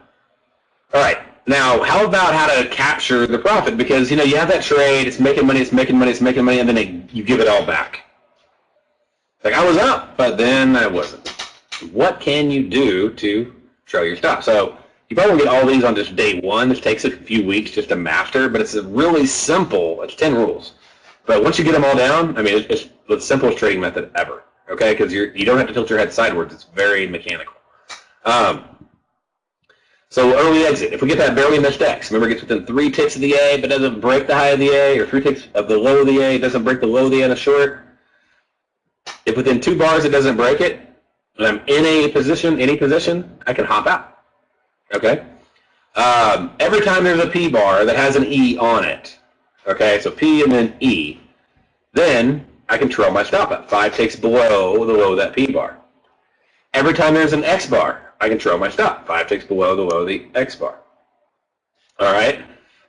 right. Now, how about how to capture the profit? Because, you have that trade, it's making money, it's making money, it's making money, and then you give it all back. Like, I was up, but then I wasn't. What can you do to trail your stop? So, you probably won't get all these on just day one. This takes a few weeks just to master, but it's a really simple, it's 10 rules. But once you get them all down, I mean, it's the simplest trading method ever, okay? Because you don't have to tilt your head sideways. It's very mechanical. So early exit. If we get that barely missed X, remember it gets within 3 ticks of the A, but doesn't break the high of the A, or 3 ticks of the low of the A, doesn't break the low of the A on a short. If within 2 bars it doesn't break it, and I'm in a position, any position, I can hop out. Okay? Every time there's a P bar that has an E on it, okay, so P and then E, then I can trail my stop at 5 ticks below the low of that P bar. Every time there's an X bar, I can trail my stop 5 ticks below the low of the X bar. All right?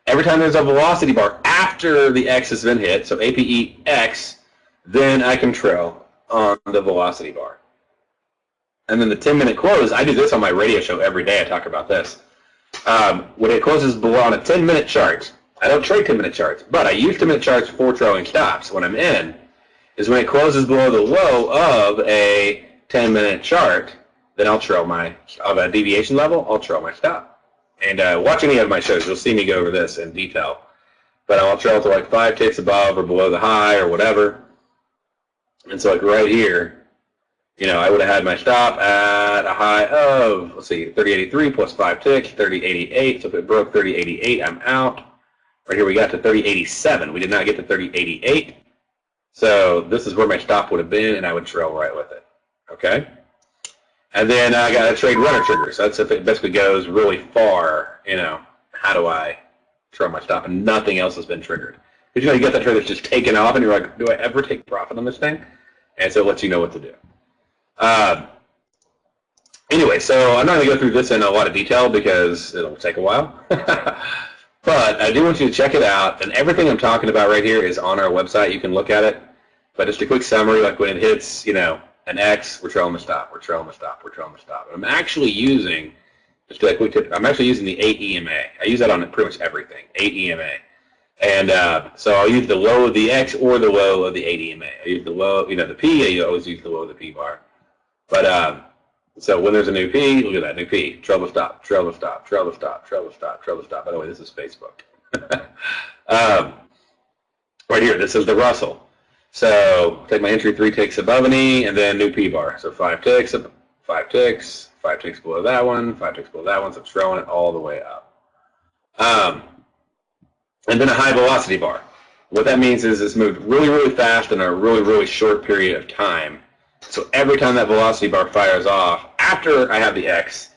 Every time there's a velocity bar after the X has been hit, so APEX, then I can trail on the velocity bar. And then the 10-minute close, I do this on my radio show every day. I talk about this. When it closes below on a 10-minute chart, I don't trade 10-minute charts, but I use 10-minute charts for trailing stops when I'm in, is when it closes below the low of a 10-minute chart, then I'll trail of a deviation level, I'll trail my stop. And watch any of my shows, you'll see me go over this in detail. But I'll trail to like 5 ticks above or below the high or whatever. And so like right here, I would have had my stop at a high of, let's see, 30.83 plus 5 ticks, 30.88. So if it broke 30.88, I'm out. Right here we got to 30.87. We did not get to 30.88. So this is where my stop would have been, and I would trail right with it. Okay? And then I got a trade runner trigger. So that's if it basically goes really far, you know, how do I trail my stop? And nothing else has been triggered. Because, you know, you get that trade that's just taken off, and you're like, do I ever take profit on this thing? And so it lets you know what to do. Anyway, so I'm not going to go through this in a lot of detail because it'll take a while. But I do want you to check it out. And everything I'm talking about right here is on our website. You can look at it. But just a quick summary, like when it hits, you know, an X, we're trailing the stop, we're trailing the stop, we're trailing the stop. And I'm actually using, just a quick tip, I'm actually using the 8 EMA. I use that on pretty much everything, 8 EMA. And so I'll use the low of the X or the low of the 8 EMA. I use the low, you know, the P, I always use the low of the P bar. But so when there's a new P, look at that, new P, trail the stop, trail the stop, trail the stop, trail the stop, trail the stop. By the way, this is Facebook. Right here, this is the Russell. So take my entry 3 ticks above an E, and then new P bar. So 5 ticks, 5 ticks, 5 ticks below that one, 5 ticks below that one. So I'm trailing it all the way up. And then a high velocity bar. What that means is it's moved really, really fast in a really, really short period of time. So every time that velocity bar fires off, after I have the X,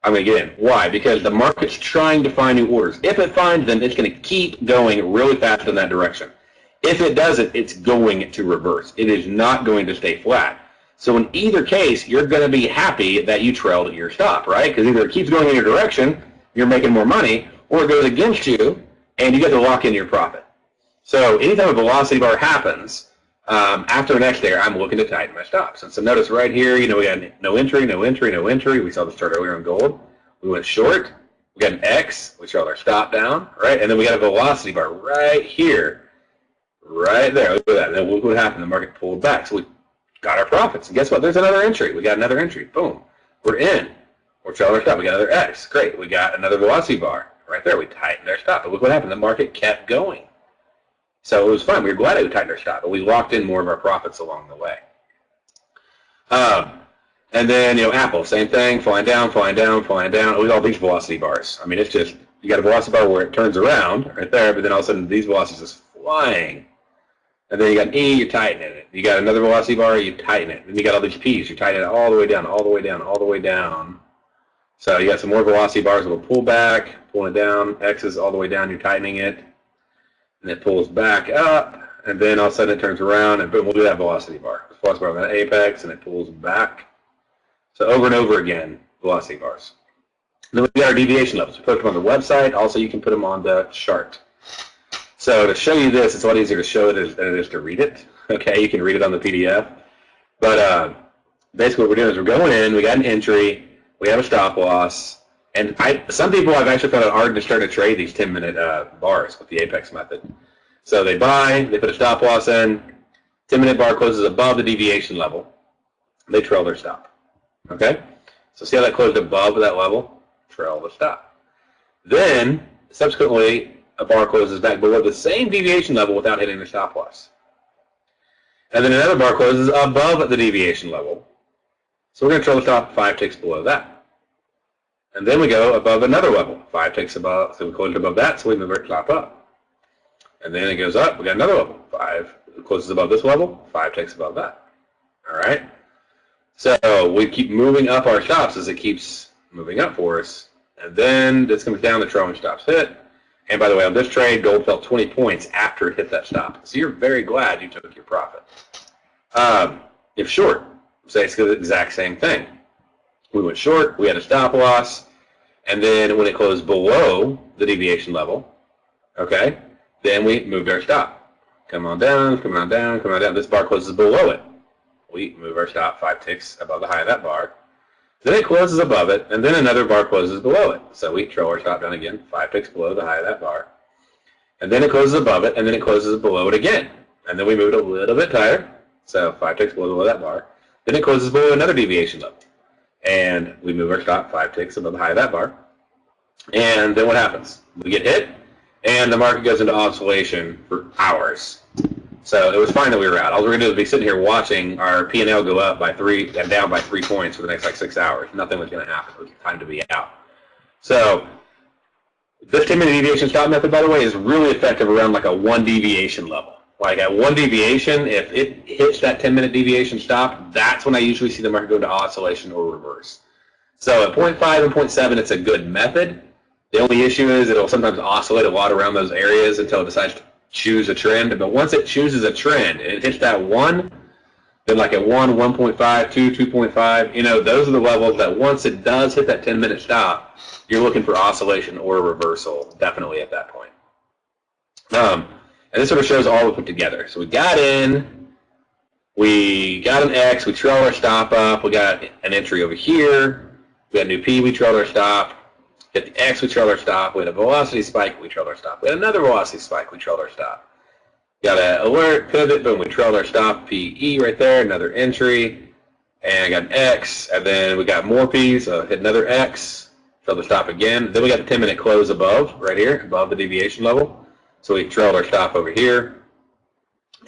I'm going to get in. Why? Because the market's trying to find new orders. If it finds them, it's going to keep going really fast in that direction. If it doesn't, it's going to reverse. It is not going to stay flat. So in either case, you're going to be happy that you trailed your stop, right? Because either it keeps going in your direction, you're making more money, or it goes against you, and you get to lock in your profit. So anytime a velocity bar happens, after an X there, I'm looking to tighten my stops. And so notice right here, you know, we got no entry, no entry, no entry. We saw this chart earlier on gold. We went short. We got an X. We trailed our stop down, right? And then we got a velocity bar right here, right there. Look at that. And then look what happened. The market pulled back. So we got our profits. And guess what? There's another entry. We got another entry. Boom. We're in. We're trailing our stop. We got another X. Great. We got another velocity bar right there. We tightened our stop. But look what happened. The market kept going. So it was fun. We were glad we tightened our stop, but we locked in more of our profits along the way. And then, you know, Apple, same thing, flying down, flying down, flying down. With all these velocity bars. I mean, it's just, you got a velocity bar where it turns around right there, but then all of a sudden these velocities is flying. And then you got an E, you're tightening it. You got another velocity bar, you tighten it. Then you got all these P's, you tighten it all the way down, all the way down, all the way down. So you got some more velocity bars that will pull back, pulling it down. X's all the way down, you're tightening it. And it pulls back up, and then all of a sudden it turns around, and boom, we'll do that velocity bar. Velocity bar on that apex, and it pulls back. So over and over again, velocity bars. And then we got our deviation levels. We put them on the website. Also, you can put them on the chart. So to show you this, it's a lot easier to show it than it is to read it. Okay, you can read it on the PDF. But basically what we're doing is we're going in, we got an entry, we have a stop loss, and some people have actually found it hard to start to trade these 10-minute bars with the Apex method. So they buy, they put a stop loss in, 10-minute bar closes above the deviation level, they trail their stop. Okay? So see how that closed above that level? Trail the stop. Then, subsequently, a bar closes back below the same deviation level without hitting the stop loss. And then another bar closes above the deviation level. So we're going to trail the stop 5 ticks below that. And then we go above another level, 5 ticks above, so we closed above that, so we move our stop up. And then it goes up, we got another level, 5 closes above this level, 5 ticks above that. All right? So we keep moving up our stops as it keeps moving up for us. And then this comes down, the trailing stops hit. And by the way, on this trade, gold fell 20 points after it hit that stop. So you're very glad you took your profit. If short, say it's the exact same thing. We went short, we had a stop loss, and then when it closed below the deviation level, okay, then we moved our stop. Come on down, come on down, come on down. This bar closes below it. We move our stop 5 ticks above the high of that bar. Then it closes above it, and then another bar closes below it. So we trail our stop down again, 5 ticks below the high of that bar. And then it closes above it, and then it closes below it again. And then we move it a little bit tighter, so 5 ticks below that bar. Then it closes below another deviation level. And we move our stop 5 ticks above the high of that bar. And then what happens? We get hit, and the market goes into oscillation for hours. So it was fine that we were out. All we're going to do is be sitting here watching our P&L go up by 3 and down by 3 points for the next like 6 hours. Nothing was going to happen. It was time to be out. So This 10-minute deviation stop method, by the way, is really effective around like a 1 deviation level. Like at 1 deviation, if it hits that 10-minute deviation stop, that's when I usually see the market go into oscillation or reverse. So at 0.5 and 0.7, it's a good method. The only issue is it'll sometimes oscillate a lot around those areas until it decides to choose a trend. But once it chooses a trend and it hits that 1, then like at 1, 1.5, 2, 2.5, you know, those are the levels that once it does hit that 10-minute stop, you're looking for oscillation or reversal, definitely at that point. And this sort of shows all we put together. So we got in, we got an X, we trailed our stop up, we got an entry over here, we got a new P, we trailed our stop, hit the X, we trailed our stop, we had a velocity spike, we trailed our stop, we had another velocity spike, we trailed our stop. Got an alert, pivot, boom, we trailed our stop, PE right there, another entry, and I got an X, and then we got more P's, so hit another X, trailed the stop again. Then we got the 10-minute close above, right here, above the deviation level. So we trailed our stop over here,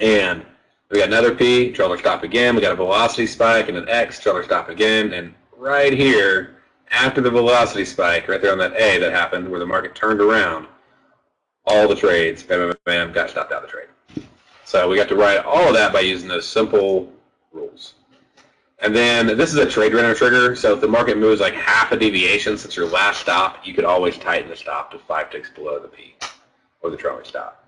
and we got another P, trailed our stop again. We got a velocity spike and an X, trailed our stop again, and right here, after the velocity spike, right there on that A that happened where the market turned around, all the trades, bam, bam, bam, got stopped out of the trade. So we got to write all of that by using those simple rules. And then this is a trade runner trigger, so if the market moves like half a deviation since your last stop, you could always tighten the stop to 5 ticks below the P. Or the trailing stop.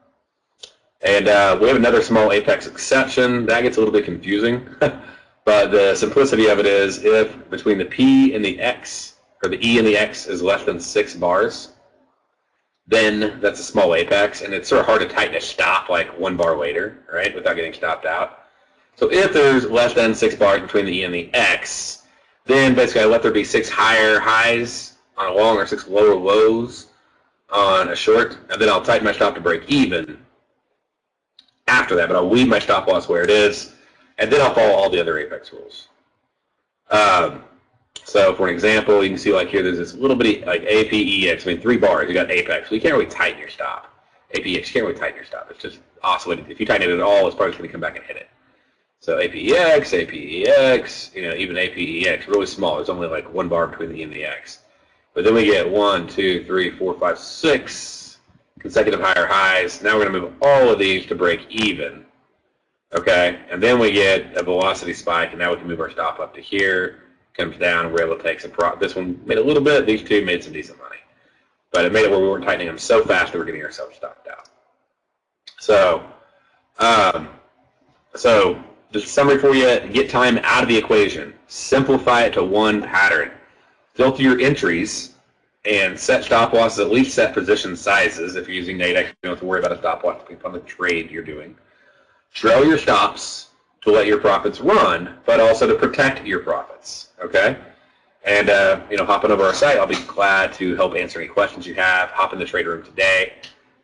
And we have another small apex exception. That gets a little bit confusing. But the simplicity of it is if between the P and the X, or the E and the X is less than 6 bars, then that's a small apex. And it's sort of hard to tighten a stop like 1 bar later, right, without getting stopped out. So if there's less than 6 bars between the E and the X, then basically I let there be 6 higher highs on a long or 6 lower lows on a short, and then I'll tighten my stop to break even after that, but I'll leave my stop loss where it is, and then I'll follow all the other apex rules. So for an example, you can see like here there's this little bitty like APEX, I mean 3 bars, you got apex, so you can't really tighten your stop. APEX, you can't really tighten your stop, it's just oscillating. If you tighten it at all, it's probably just going to come back and hit it. So APEX, APEX, you know, even APEX, really small, there's only like 1 bar between the E and the X. But then we get 1, 2, 3, 4, 5, 6 consecutive higher highs. Now we're going to move all of these to break even. Okay, and then we get a velocity spike, and now we can move our stop up to here. Comes down, and we're able to take some profit. This one made a little bit. These two made some decent money. But it made it where we weren't tightening them so fast that we're getting ourselves stopped out. So, just a summary for you, get time out of the equation. Simplify it to one pattern. Filter your entries and set stop losses, at least set position sizes. If you're using Nadex, you don't have to worry about a stop loss depending on the trade you're doing. Trail your stops to let your profits run, but also to protect your profits, okay? And, hopping over our site, I'll be glad to help answer any questions you have. Hop in the trade room today,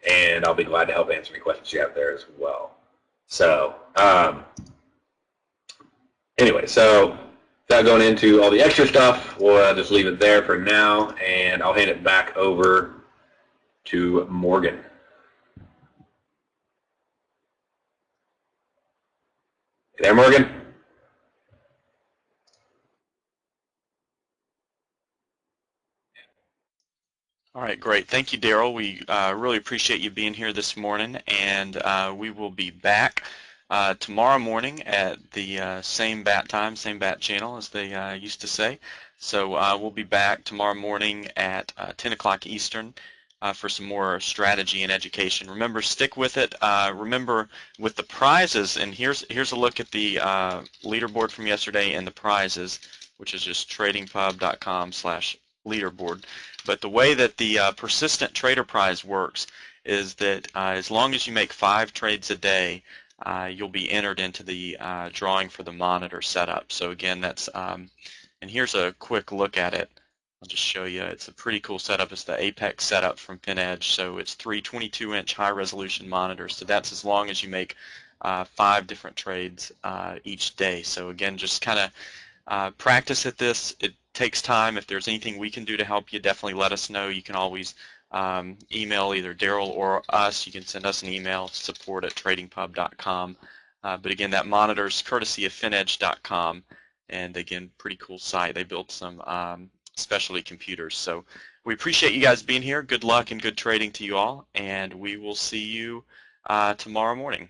and I'll be glad to help answer any questions you have there as well. So, anyway, so without going into all the extra stuff, we'll just leave it there for now, and I'll hand it back over to Morgan. You there, Morgan? All right, great. Thank you, Daryl. We really appreciate you being here this morning, and we will be back tomorrow morning at the same bat time, same bat channel, as they used to say. So we'll be back tomorrow morning at 10 o'clock Eastern for some more strategy and education. Remember, stick with it. Remember, with the prizes, and here's a look at the leaderboard from yesterday and the prizes, which is just tradingpub.com/leaderboard. But the way that the persistent trader prize works is that as long as you make 5 trades a day, you'll be entered into the drawing for the monitor setup. So again, that's and here's a quick look at it. I'll just show you. It's a pretty cool setup. It's the Apex setup from PinEdge. So it's 3 22-inch high-resolution monitors. So that's as long as you make 5 different trades each day. So again, just kind of practice at this. It takes time. If there's anything we can do to help you, definitely let us know. You can always email either Daryl or us. You can send us an email, support@tradingpub.com. But again, that monitor is courtesy of finedge.com. And again, pretty cool site. They built some specialty computers. So we appreciate you guys being here. Good luck and good trading to you all, and we will see you tomorrow morning.